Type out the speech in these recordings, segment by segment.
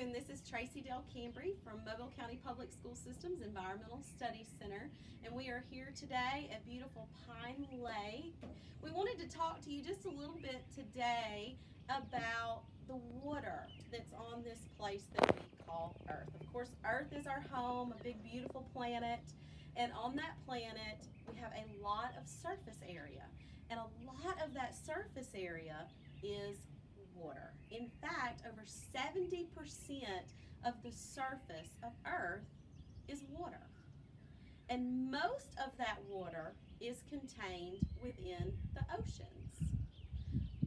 afternoon. This is Tracy Delcambre from Mobile County Public School Systems Environmental Studies Center, and we are here today at beautiful Pine Lake. We wanted to talk to you just a little bit today about the water that's on this place that we call Earth. Of course, Earth is our home, a big beautiful planet, and on that planet we have a lot of surface area, and a lot of that surface area is water. In fact, over 70% of the surface of Earth is water. And most of that water is contained within the oceans.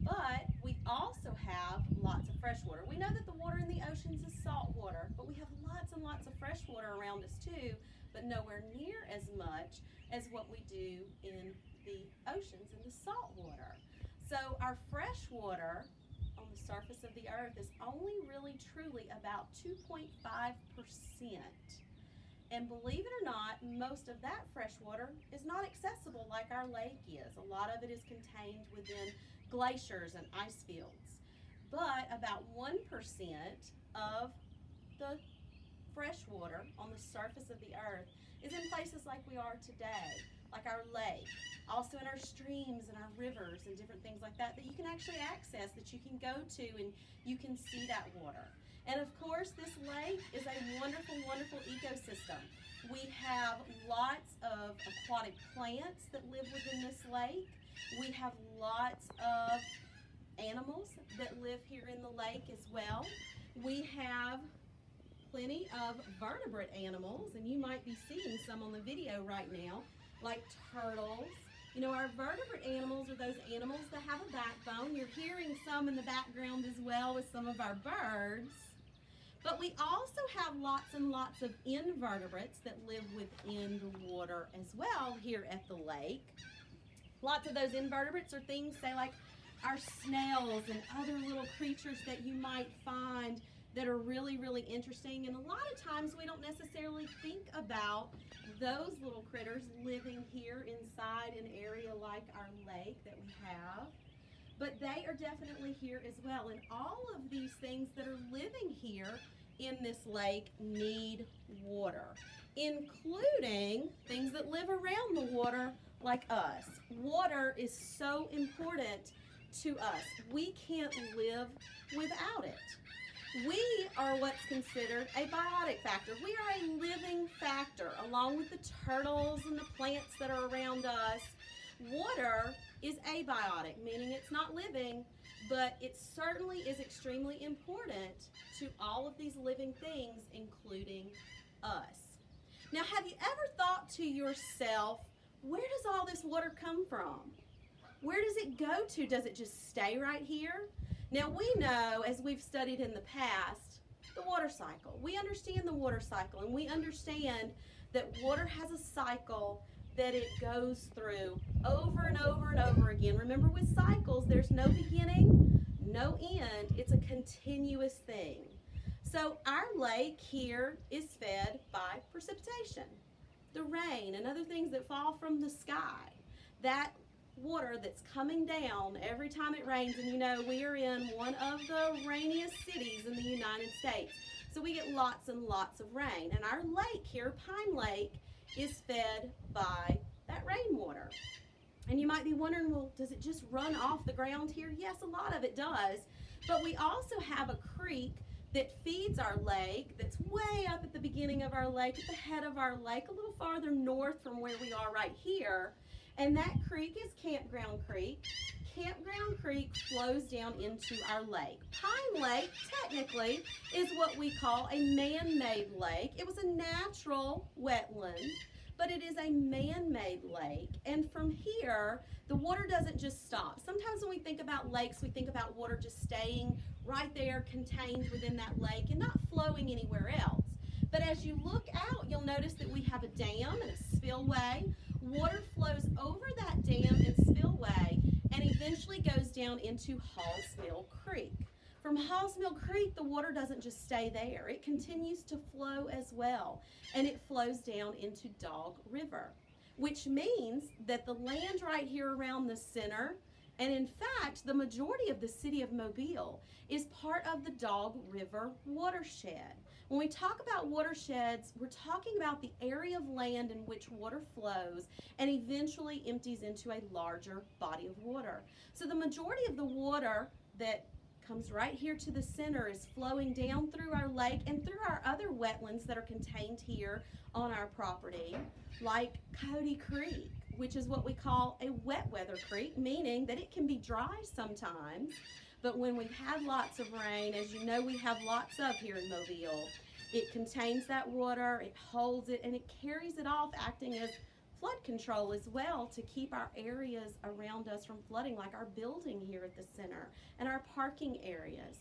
But we also have lots of fresh water. We know that the water in the oceans is salt water, but we have lots and lots of fresh water around us too, but nowhere near as much as what we do in the oceans and the salt water. So our fresh water on the surface of the earth is only really truly about 2.5%. And believe it or not, most of that fresh water is not accessible like our lake is. A lot of it is contained within glaciers and ice fields. But about 1% of the fresh water on the surface of the earth is in places like we are today, like our lake, also in our streams and our rivers and different things like that you can actually access, that you can go to and you can see that water. And of course, this lake is a wonderful, wonderful ecosystem. We have lots of aquatic plants that live within this lake. We have lots of animals that live here in the lake as well. We have plenty of vertebrate animals, and you might be seeing some on the video right now, like turtles. You know, our vertebrate animals are those animals that have a backbone. You're hearing some in the background as well with some of our birds. But we also have lots and lots of invertebrates that live within the water as well here at the lake. Lots of those invertebrates are things, say, like our snails and other little creatures that you might find that are really, really interesting. And a lot of times we don't necessarily think about those little critters living here inside an area like our lake that we have. But they are definitely here as well. And all of these things that are living here in this lake need water, including things that live around the water like us. Water is so important to us. We can't live without it. We are what's considered a biotic factor. We are a living factor, along with the turtles and the plants that are around us. Water is abiotic, meaning it's not living, but it certainly is extremely important to all of these living things, including us. Now, have you ever thought to yourself, where does all this water come from? Where does it go to? Does it just stay right here? Now, we know, as we've studied in the past, the water cycle. We understand the water cycle, and we understand that water has a cycle that it goes through over and over and over again. Remember, with cycles, there's no beginning, no end. It's a continuous thing. So our lake here is fed by precipitation, the rain, and other things that fall from the sky. That water that's coming down every time it rains, and you know, we are in one of the rainiest cities in the United States, so we get lots and lots of rain. And our lake here, Pine Lake, is fed by that rainwater. And you might be wondering, well, does it just run off the ground here? Yes, a lot of it does, but we also have a creek that feeds our lake, that's way up at the beginning of our lake, at the head of our lake, a little farther north from where we are right here. And that creek is Campground Creek. Campground Creek flows down into our lake. Pine Lake, technically, is what we call a man-made lake. It was a natural wetland, but it is a man-made lake. And from here, the water doesn't just stop. Sometimes when we think about lakes, we think about water just staying right there, contained within that lake and not flowing anywhere else. But as you look out, you'll notice that we have a dam and a spillway. Water flows over that dam and spillway and eventually goes down into Halls Mill Creek. From Halls Mill Creek, the water doesn't just stay there. It continues to flow as well, and it flows down into Dog River, which means that the land right here around the center And in fact, the majority of the city of Mobile is part of the Dog River Watershed. When we talk about watersheds, we're talking about the area of land in which water flows and eventually empties into a larger body of water. So the majority of the water that comes right here to the center is flowing down through our lake and through our other wetlands that are contained here on our property, like Coyote Creek, which is what we call a wet weather creek, meaning that it can be dry sometimes, but when we've had lots of rain, as you know we have lots of here in Mobile, it contains that water, it holds it, and it carries it off, acting as flood control as well to keep our areas around us from flooding, like our building here at the center and our parking areas.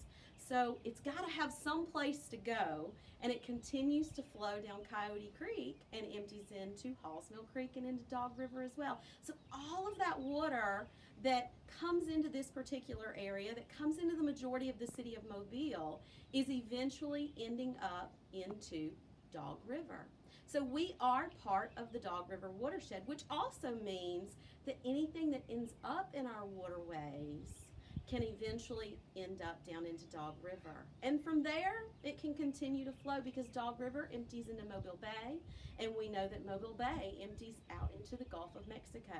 So it's got to have some place to go, and it continues to flow down Coyote Creek and empties into Hallsmill Creek and into Dog River as well. So all of that water that comes into this particular area, that comes into the majority of the city of Mobile, is eventually ending up into Dog River. So we are part of the Dog River Watershed, which also means that anything that ends up in our waterways can eventually end up down into Dog River. And from there, it can continue to flow because Dog River empties into Mobile Bay, and we know that Mobile Bay empties out into the Gulf of Mexico.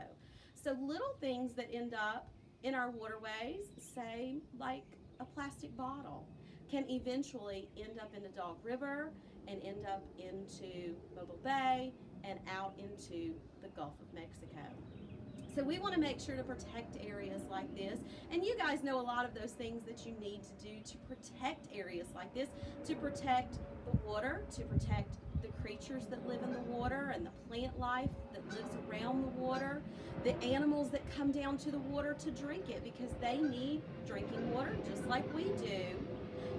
So little things that end up in our waterways, say like a plastic bottle, can eventually end up in the Dog River and end up into Mobile Bay and out into the Gulf of Mexico. So we want to make sure to protect areas like this, and you guys know a lot of those things that you need to do to protect areas like this, to protect the water, to protect the creatures that live in the water and the plant life that lives around the water, the animals that come down to the water to drink it because they need drinking water just like we do.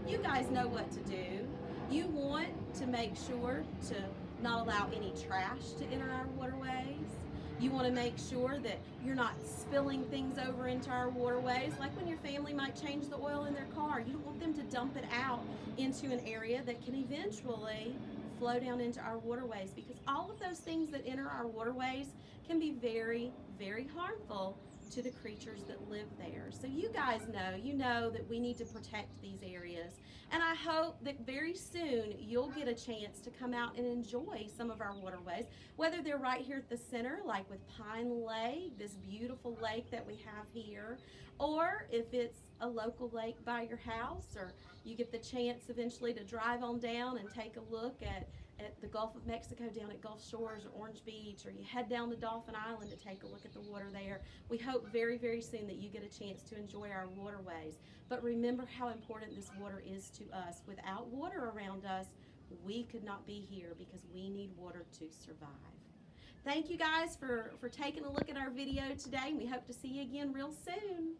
You guys know what to do. You want to make sure to not allow any trash to enter our waterways. You want to make sure that you're not spilling things over into our waterways, like when your family might change the oil in their car. You don't want them to dump it out into an area that can eventually flow down into our waterways, because all of those things that enter our waterways can be very, very harmful to the creatures that live there. So you guys know that we need to protect these areas. And I hope that very soon you'll get a chance to come out and enjoy some of our waterways, whether they're right here at the center, like with Pine Lake, this beautiful lake that we have here, or if it's a local lake by your house, or you get the chance eventually to drive on down and take a look at the Gulf of Mexico down at Gulf Shores or Orange Beach, or you head down to Dauphin Island to take a look at the water there. We hope very, very soon that you get a chance to enjoy our waterways. But remember how important this water is to us. Without water around us, we could not be here because we need water to survive. Thank you guys for taking a look at our video today. We hope to see you again real soon.